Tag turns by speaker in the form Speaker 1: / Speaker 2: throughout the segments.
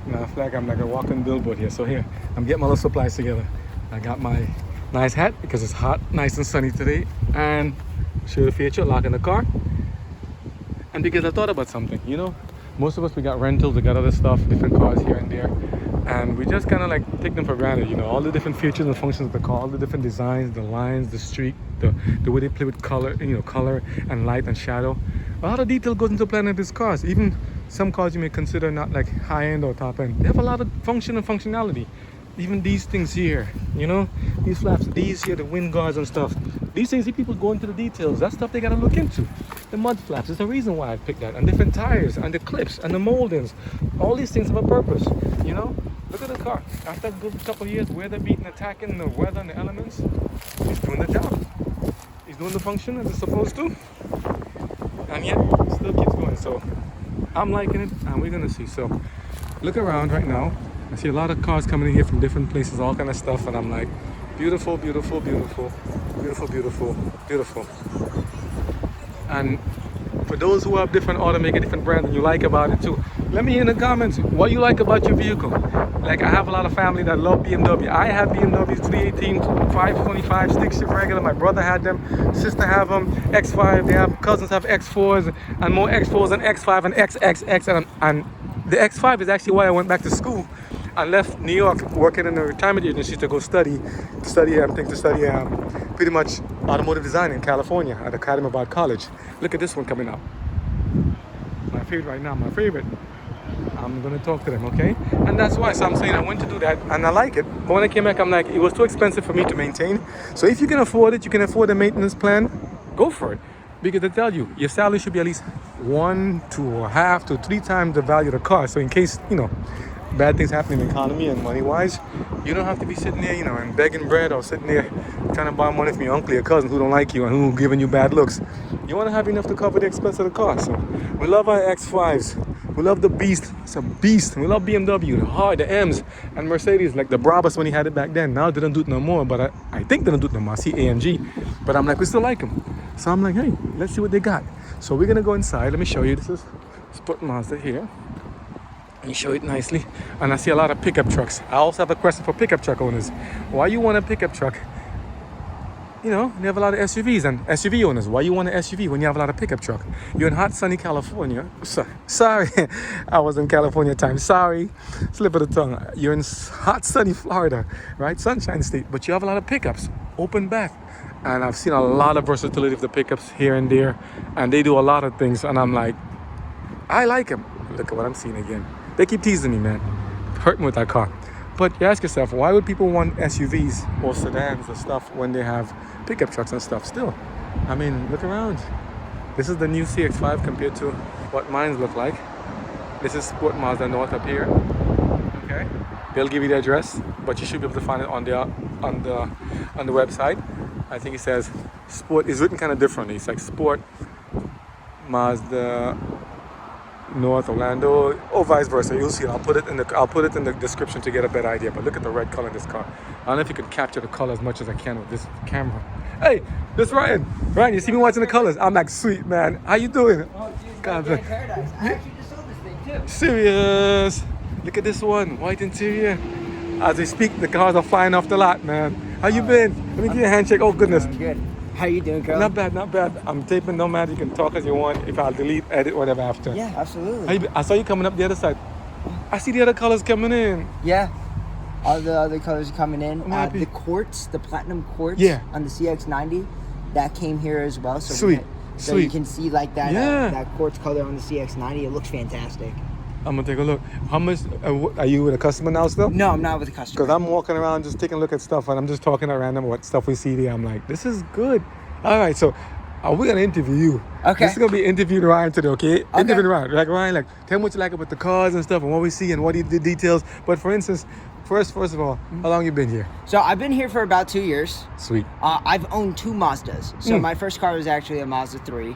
Speaker 1: Now I feel like I'm like a walking billboard here. So here, I'm getting my little supplies together. I got my nice hat because it's hot, nice and sunny today, and show the feature, lock in the car. And because I thought about something, you know, most of us, we got rentals, we got other stuff, different cars here and there, and we just kind of like take them for granted, you know, all the different features and functions of the car, all the different designs, the lines, the streak, the way they play with color, you know, color and light and shadow. A lot of detail goes into planning these cars. Even some cars you may consider not like high-end or top-end, they have a lot of function and functionality. Even these things here, you know, these flaps, these here, the wind guards and stuff. These things, people go into the details. That's stuff they gotta look into. The mud flaps, there's a reason why I picked that. And different tires, and the clips, and the moldings. All these things have a purpose, you know? Look at the car. After a good couple of years, weather beating, attacking the weather and the elements, he's doing the job. He's doing the function as it's supposed to. And yet, still keeps going. So, I'm liking it, and we're gonna see. So, look around right now. I see a lot of cars coming in here from different places, all kind of stuff, and I'm like, beautiful, beautiful, beautiful, beautiful, beautiful, beautiful. And for those who have different automaker, different brands, and you like about it too, let me in the comments what you like about your vehicle. Like, I have a lot of family that love BMW. I have BMWs 318, 525, stick shift regular. My brother had them, sister have them, X5. They have cousins have X4s, and more X4s and X5 and XXX, and the X5 is actually why I went back to school. I left New York working in a retirement agency to go study pretty much automotive design in California at the Academy of Art College. Look at this one coming up. My favorite right now, my favorite. I'm gonna talk to them, okay? And that's why, so I'm saying I went to do that and I like it. But when I came back, I'm like, it was too expensive for me to maintain. So if you can afford it, you can afford a maintenance plan, go for it. Because I tell you, your salary should be at least 1 to 1/2 to 3 times the value of the car. So in case, you know, bad things happen in the economy and money-wise, you don't have to be sitting there, you know, and begging bread or sitting there trying to borrow money from your uncle or cousin who don't like you and who giving you bad looks. You want to have enough to cover the expense of the car. So we love our X5s. We love the Beast. It's a beast. We love BMW, the hard, the M's, and Mercedes, like the Brabus when he had it back then. Now they don't do it no more, but I think they don't do it no more. I see AMG, but I'm like, we still like them. So I'm like, hey, let's see what they got. So we're gonna go inside. Let me show you. This is Sport Mazda here. And show it nicely. And I see a lot of pickup trucks. I also have a question for pickup truck owners. Why you want a pickup truck? You know, you have a lot of SUVs and SUV owners. Why you want an SUV when you have a lot of pickup truck? You're in hot, sunny California. Sorry, I was in California time. Sorry, slip of the tongue. You're in hot, sunny Florida, right? Sunshine State. But you have a lot of pickups, open back. And I've seen a lot of versatility of the pickups here and there. And they do a lot of things. And I'm like, I like them. Look at what I'm seeing again. They keep teasing me, man. Hurt me with that car. But you ask yourself, why would people want SUVs or sedans or stuff when they have pickup trucks and stuff still? I mean, look around. This is the new CX-5 compared to what mine look like. This is Sport Mazda North up here. Okay, they'll give you the address, but you should be able to find it on the website. I think it says Sport. It's written kind of differently. It's like Sport Mazda North Orlando, or vice versa. You'll see. I'll put it in the description to get a better idea. But look at the red color in this car. I don't know if you can capture the color as much as I can with this camera. Hey, this Ryan. Ryan, you see me watching the colors? I'm like, sweet man. How you doing?
Speaker 2: Oh, dude,
Speaker 1: God,
Speaker 2: paradise. I actually just sold this thing too.
Speaker 1: Serious. Look at this one, white interior. As we speak, the cars are flying off the lot, man. How you been? Let me give you a handshake. Oh goodness.
Speaker 2: I'm good. How you doing, Carl?
Speaker 1: Not bad, not bad. I'm taping, no matter. You can talk as you want. If I'll delete, edit, whatever after.
Speaker 2: Yeah, absolutely.
Speaker 1: How you been? I saw you coming up the other side. I see the other colors coming in.
Speaker 2: Yeah. All the other colors are coming in.
Speaker 1: I'm happy.
Speaker 2: The quartz, the platinum quartz on the CX-90, that came here as well. So
Speaker 1: Sweet.
Speaker 2: So
Speaker 1: Sweet.
Speaker 2: you can see like that that quartz color on the CX-90. It looks fantastic.
Speaker 1: I'm gonna take a look. How much are you with a customer now still?
Speaker 2: No, I'm not with a customer.
Speaker 1: Because I'm walking around just taking a look at stuff and I'm just talking at random what stuff we see there. I'm like, this is good. All right, so we're gonna interview you. Okay. This is gonna be interviewing Ryan today, okay? Interviewing Ryan. Like Ryan, like tell me what you like about the cars and stuff and what we see and what the details. But for instance, first of all, how long you been here?
Speaker 2: So I've been here for about 2 years.
Speaker 1: Sweet.
Speaker 2: I've owned 2 Mazdas. So my first car was actually a Mazda 3. It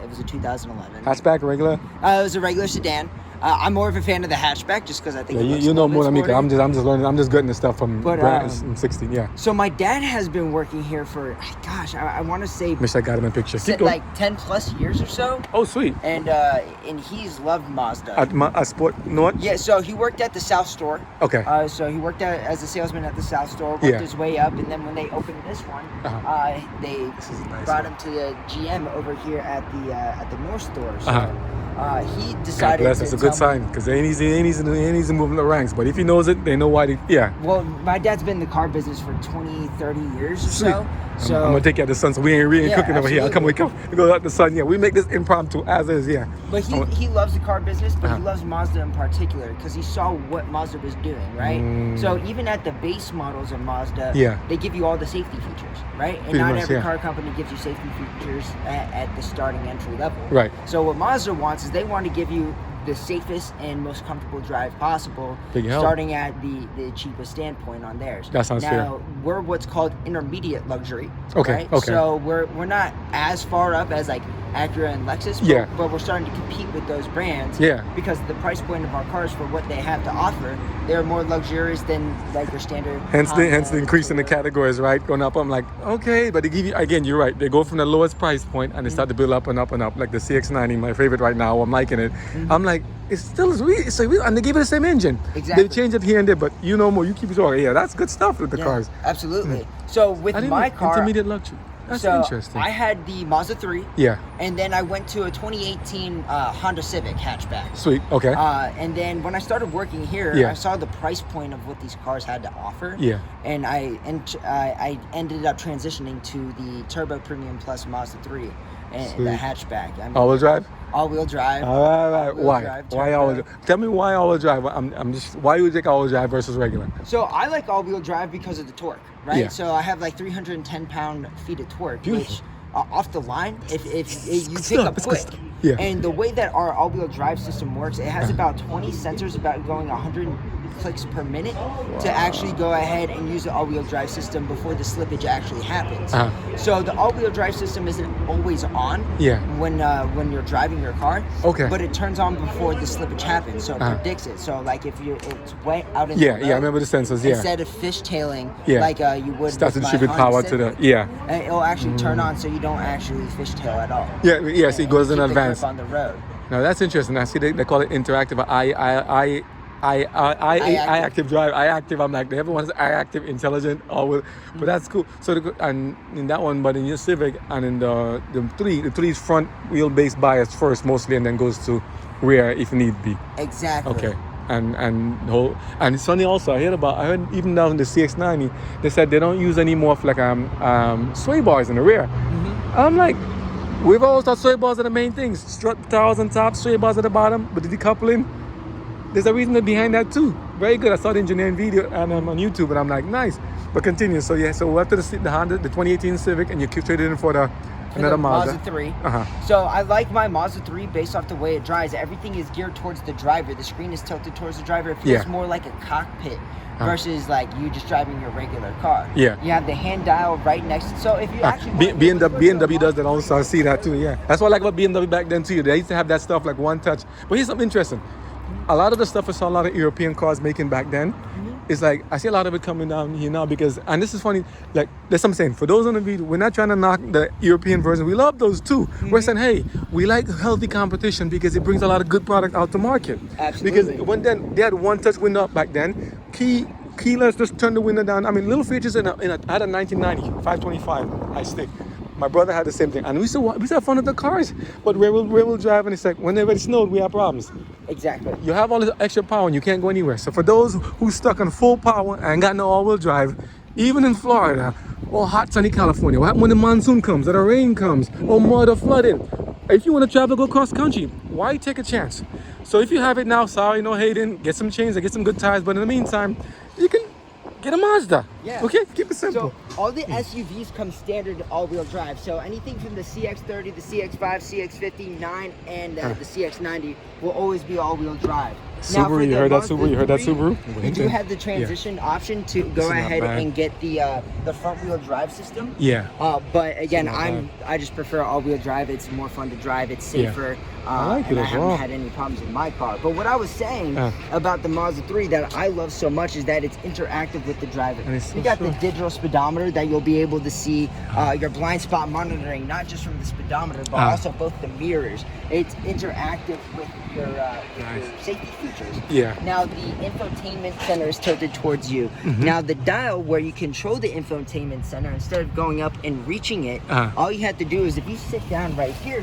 Speaker 2: was a 2011.
Speaker 1: Hatchback, regular?
Speaker 2: It was a regular sedan. I'm more of a fan of the hatchback just because I think
Speaker 1: Yeah,
Speaker 2: it looks
Speaker 1: you
Speaker 2: a
Speaker 1: know
Speaker 2: little
Speaker 1: more
Speaker 2: bit
Speaker 1: than me. 'Cause
Speaker 2: sporty.
Speaker 1: I'm just learning. I'm just getting the stuff from
Speaker 2: But,
Speaker 1: brands in 16. Yeah.
Speaker 2: So my dad has been working here for, gosh, I want to say
Speaker 1: Wish I got him in picture. Keep going.
Speaker 2: like 10 plus years or so.
Speaker 1: Oh, sweet.
Speaker 2: And he's loved Mazda.
Speaker 1: At Sport North.
Speaker 2: Yeah, so he worked at the South store.
Speaker 1: Okay.
Speaker 2: So he worked as a salesman at the South store, worked
Speaker 1: Yeah.
Speaker 2: his way up, and then when they opened this one, they
Speaker 1: This is a nice
Speaker 2: brought
Speaker 1: one.
Speaker 2: him to the GM over here at the North store. So he
Speaker 1: God
Speaker 2: decided
Speaker 1: bless.
Speaker 2: to
Speaker 1: It's a good
Speaker 2: tell me-
Speaker 1: sign because they ain't easy to move in the ranks. But if he knows it, they know why. Yeah.
Speaker 2: Well, my dad's been in the car business for 20, 30 years or
Speaker 1: Sweet.
Speaker 2: so. So
Speaker 1: I'm gonna take you out the sun, so we ain't
Speaker 2: Yeah,
Speaker 1: cooking over here.
Speaker 2: absolutely.
Speaker 1: Come. We go out the sun. Yeah, we make this impromptu as is. Yeah.
Speaker 2: But he loves the car business, but
Speaker 1: Uh-huh.
Speaker 2: he loves Mazda in particular because he saw what Mazda was doing, right? So even at the base models of Mazda,
Speaker 1: Yeah.
Speaker 2: they give you all the safety features, right? And
Speaker 1: Pretty
Speaker 2: not
Speaker 1: much,
Speaker 2: every
Speaker 1: yeah.
Speaker 2: car company gives you safety features at the starting entry level.
Speaker 1: Right.
Speaker 2: So what Mazda wants is they want to give you the safest and most comfortable drive possible,
Speaker 1: Big help.
Speaker 2: starting at the cheapest standpoint on theirs.
Speaker 1: That sounds fair.
Speaker 2: Now, we're what's called intermediate luxury.
Speaker 1: Okay,
Speaker 2: Right?
Speaker 1: okay.
Speaker 2: So we're not as far up as like Acura and Lexus,
Speaker 1: Yeah.
Speaker 2: but we're starting to compete with those brands.
Speaker 1: Yeah.
Speaker 2: Because the price point of our cars for what they have to offer, they're more luxurious than like your standard.
Speaker 1: Hence the
Speaker 2: Honda,
Speaker 1: increase in the
Speaker 2: Toyota.
Speaker 1: categories, right? Going up. I'm like, okay, but they give you again. You're right. They go from the lowest price point and they start to build up and up and up. Like the CX-90, my favorite right now. I'm liking it. I'm like, it's still it's and they give it the same engine.
Speaker 2: Exactly.
Speaker 1: They change it here and there, but you know more. You keep talking. Yeah, that's good stuff with the
Speaker 2: Yeah,
Speaker 1: cars.
Speaker 2: absolutely. So with
Speaker 1: I didn't
Speaker 2: my
Speaker 1: know
Speaker 2: car,
Speaker 1: intermediate luxury. That's
Speaker 2: so
Speaker 1: interesting.
Speaker 2: I had the Mazda 3.
Speaker 1: Yeah.
Speaker 2: And then I went to a 2018 Honda Civic hatchback.
Speaker 1: Sweet. Okay.
Speaker 2: And then when I started working here,
Speaker 1: Yeah.
Speaker 2: I saw the price point of what these cars had to offer.
Speaker 1: Yeah.
Speaker 2: And I ended up transitioning to the Turbo Premium Plus Mazda 3 and
Speaker 1: Sweet.
Speaker 2: the hatchback. I mean,
Speaker 1: All-wheel drive.
Speaker 2: all-wheel drive.
Speaker 1: All right.
Speaker 2: all-wheel
Speaker 1: Why?
Speaker 2: drive,
Speaker 1: Why
Speaker 2: turbo.
Speaker 1: all-wheel drive? Tell me why all-wheel drive. I'm just. Why you take all-wheel drive versus regular?
Speaker 2: So I like all-wheel drive because of the torque, right?
Speaker 1: Yeah.
Speaker 2: So I have like 310 pound-feet of torque,
Speaker 1: Beautiful.
Speaker 2: which off the line, if you
Speaker 1: good
Speaker 2: pick
Speaker 1: stuff,
Speaker 2: up
Speaker 1: it's good
Speaker 2: quick.
Speaker 1: stuff. Yeah.
Speaker 2: And the way that our all-wheel drive system works, it has about 20 sensors about going 100 clicks per minute to actually go ahead and use the all-wheel drive system before the slippage actually happens. So the all-wheel drive system isn't always on
Speaker 1: Yeah.
Speaker 2: when you're driving your car.
Speaker 1: Okay.
Speaker 2: But it turns on before the slippage happens, so it predicts it. So like if it's wet out in
Speaker 1: Yeah.
Speaker 2: the road,
Speaker 1: Yeah. I remember the sensors. Yeah.
Speaker 2: instead of fishtailing
Speaker 1: Yeah.
Speaker 2: like you would
Speaker 1: Start to
Speaker 2: with my
Speaker 1: distribute
Speaker 2: Honda
Speaker 1: power to the.
Speaker 2: Civic,
Speaker 1: Yeah.
Speaker 2: and it'll actually turn on so you don't actually fishtail at all.
Speaker 1: Yeah. Yes. It goes in
Speaker 2: Keep the
Speaker 1: advance.
Speaker 2: grip on the road.
Speaker 1: Now that's interesting. I see they call it interactive. I active drive. I active. I'm like everyone's I active, intelligent, all with. But that's cool. So and in that one, but in your Civic and in the three is front wheelbase bias first mostly, and then goes to rear if need be.
Speaker 2: Exactly.
Speaker 1: Okay. And it's funny also. I heard even now in the CX-90, they said they don't use any more of like sway bars in the rear. I'm like, we've always thought sway bars are the main things. Strut towers on top, sway bars at the bottom, but the decoupling, there's a reason behind that too. Very good. I saw the engineering video and on YouTube, and I'm like, nice. But continue. So yeah, so after the Honda, the 2018 Civic, and you traded in for another
Speaker 2: the
Speaker 1: Mazda.
Speaker 2: 3.
Speaker 1: Uh-huh.
Speaker 2: So I like my Mazda 3 based off the way it drives. Everything is geared towards the driver. The screen is tilted towards the driver. It feels
Speaker 1: Yeah.
Speaker 2: more like a cockpit versus like you just driving your regular car.
Speaker 1: Yeah.
Speaker 2: You have the hand dial right next. So if you actually
Speaker 1: BMW does that also. I see that too. Yeah, that's what I like about BMW back then too. They used to have that stuff like one touch. But here's something interesting. A lot of the stuff I saw a lot of European cars making back then. It's like I see a lot of it coming down here now because, and this is funny, like that's what I'm saying. For those on the video, we're not trying to knock the European version. We love those too. We're saying, hey, we like healthy competition because it brings a lot of good product out to market.
Speaker 2: Absolutely.
Speaker 1: Because when then they had one touch window up back then. Keyless, just turn the window down. I mean, little features I had a 1990 525 high stick. My brother had the same thing, and we used to have fun with the cars. But rear-wheel drive, and it's like whenever it snowed, we have problems.
Speaker 2: Exactly.
Speaker 1: You have all this extra power and you can't go anywhere. So for those who stuck on full power and got no all-wheel drive, even in Florida or hot sunny California, what happens when the monsoon comes or the rain comes or mud or flooding? If you want to travel, go cross country, why take a chance? So if you have it now, sorry, no hating, get some chains and get some good tires. But in the meantime, you can get a Mazda.
Speaker 2: Yeah.
Speaker 1: Okay, keep it simple.
Speaker 2: So all the SUVs come standard all-wheel drive. So anything from the CX-30, the CX-5, CX-50, 9, and the CX-90 will always be all-wheel drive. Now, for
Speaker 1: Subaru, you
Speaker 2: the
Speaker 1: heard that
Speaker 2: Mazda
Speaker 1: Subaru? You heard that
Speaker 2: 3,
Speaker 1: Subaru?
Speaker 2: You do have the transition option to
Speaker 1: This
Speaker 2: go
Speaker 1: is not
Speaker 2: ahead
Speaker 1: bad.
Speaker 2: and get the front wheel drive system.
Speaker 1: Yeah.
Speaker 2: But again,
Speaker 1: not bad.
Speaker 2: I just prefer all wheel drive. It's more fun to drive. It's
Speaker 1: Yeah.
Speaker 2: safer.
Speaker 1: I like it
Speaker 2: and I
Speaker 1: as
Speaker 2: haven't
Speaker 1: well.
Speaker 2: had any problems with my car. But what I was saying about the Mazda 3 that I love so much is that it's interactive with the driver.
Speaker 1: And it's so
Speaker 2: You got the
Speaker 1: sure.
Speaker 2: digital speedometer that you'll be able to see your blind spot monitoring, not just from the speedometer, but also both the mirrors. It's interactive with your safety features.
Speaker 1: Yeah.
Speaker 2: Now the infotainment center is tilted towards you. Now the dial where you control the infotainment center, instead of going up and reaching it, all you have to do is if you sit down right here,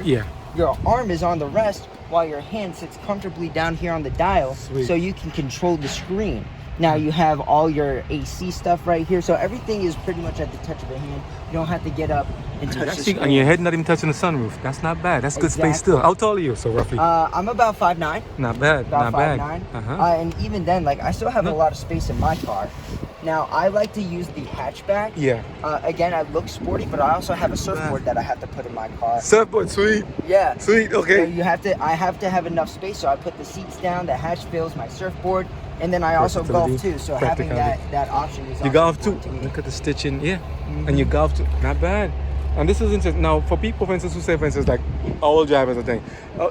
Speaker 2: your arm is on the rest while your hand sits comfortably down here on the dial.
Speaker 1: Sweet.
Speaker 2: So you can control the screen. Now you have all your AC stuff right here. So everything is pretty much at the touch of a hand. You don't have to get up and touch the screen.
Speaker 1: And your head not even touching the sunroof. That's not bad. That's good space still. How tall are you, so roughly?
Speaker 2: I'm about 5'9".
Speaker 1: Not bad.
Speaker 2: About
Speaker 1: not
Speaker 2: 5'9".
Speaker 1: bad.
Speaker 2: And even then, like I still have a lot of space in my car. Now I like to use the hatchback.
Speaker 1: Yeah.
Speaker 2: Again, I look sporty, but I also have a surfboard that I have to put in my car.
Speaker 1: Surfboard, sweet.
Speaker 2: Yeah.
Speaker 1: Sweet, okay.
Speaker 2: So I have to have enough space, so I put the seats down, the hatch fills my surfboard, and then I also golf too. So having that option is
Speaker 1: You
Speaker 2: also
Speaker 1: golf too.
Speaker 2: important to me.
Speaker 1: Look at the stitching, yeah. And you golf too. Not bad. And this is interesting. Now, for people, for instance, who say, for instance, like all drive is a thing.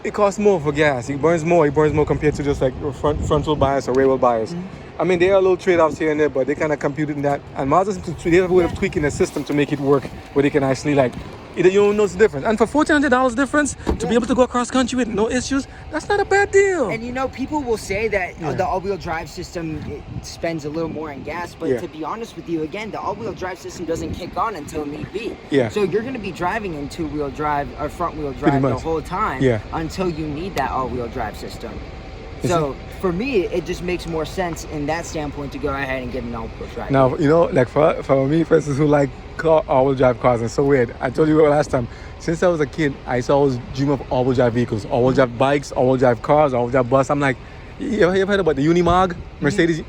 Speaker 1: It costs more for gas. It burns more. Compared to just like frontal bias or rear wheel bias. I mean, there are little trade-offs here and there, but they kind of compute it in that. And Mazda, they have a way of tweaking the system to make it work, where they can actually like, you don't know the difference. And for $1,400 difference, to be able to go across country with no issues, that's not a bad deal.
Speaker 2: And people will say that the all-wheel drive system spends a little more in gas, but to be honest with you, again, the all-wheel drive system doesn't kick on until need be.
Speaker 1: Yeah.
Speaker 2: So you're going to be driving in two-wheel drive or front-wheel drive the whole time until you need that all-wheel drive system. So for me, it just makes more sense in that standpoint to go ahead and get an all-wheel drive.
Speaker 1: Now, like for me, for instance, who like all-wheel drive cars, and so weird. I told you last time, since I was a kid, I used to always dream of all-wheel drive vehicles, all-wheel drive bikes, all-wheel drive cars, all-wheel drive bus. I'm like, you ever heard about the Unimog, Mercedes?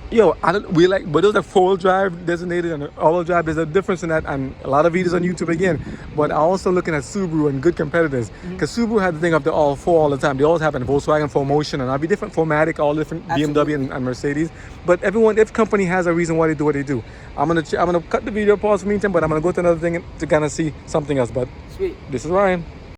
Speaker 1: But those are four-wheel drive designated and all-wheel drive. There's a difference in that, and a lot of videos on YouTube again. But I'm also looking at Subaru and good competitors, because Subaru had the thing of the all four all the time. They always have a Volkswagen 4Motion, and I'll be different 4Matic, all different BMW and Mercedes. But every company has a reason why they do what they do. I'm gonna cut the video pause for meantime, but I'm gonna go to another thing to kind of see something else. But
Speaker 2: Sweet.
Speaker 1: This is Ryan.